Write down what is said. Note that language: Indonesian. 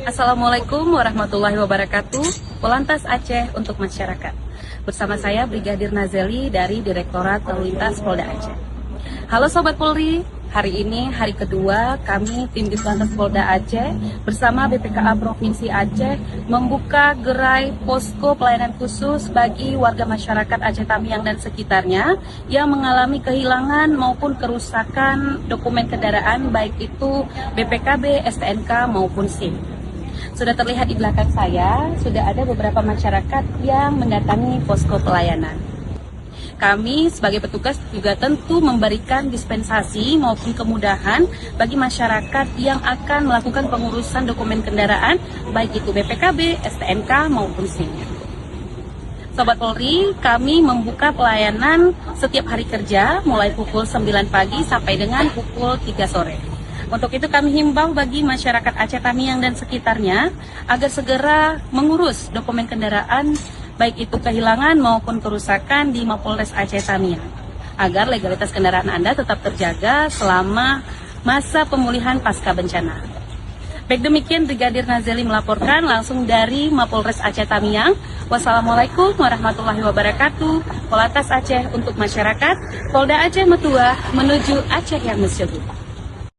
Assalamualaikum warahmatullahi wabarakatuh. Polantas Aceh untuk masyarakat. Bersama saya Brigadir Nazeli dari Direktorat Lalu Lintas Polda Aceh. Halo Sobat Polri, hari ini hari kedua kami tim Ditlantas Polda Aceh bersama BPKA Provinsi Aceh membuka gerai posko pelayanan khusus bagi warga masyarakat Aceh Tamiang dan sekitarnya yang mengalami kehilangan maupun kerusakan dokumen kendaraan baik itu BPKB, STNK maupun SIM. Sudah terlihat di belakang saya, sudah ada beberapa masyarakat yang mendatangi posko pelayanan. Kami sebagai petugas juga tentu memberikan dispensasi maupun kemudahan bagi masyarakat yang akan melakukan pengurusan dokumen kendaraan, baik itu BPKB, STNK maupun SIM. Sobat Polri, kami membuka pelayanan setiap hari kerja mulai pukul 9 pagi sampai dengan pukul 3 sore. Untuk itu kami himbau bagi masyarakat Aceh Tamiang dan sekitarnya agar segera mengurus dokumen kendaraan baik itu kehilangan maupun kerusakan di Mapolres Aceh Tamiang agar legalitas kendaraan Anda tetap terjaga selama masa pemulihan pasca bencana. Baik demikian Brigadir Nazeli melaporkan langsung dari Mapolres Aceh Tamiang. Wassalamualaikum warahmatullahi wabarakatuh. Polantas Aceh untuk masyarakat, Polda Aceh Metuah menuju Aceh yang masyhur.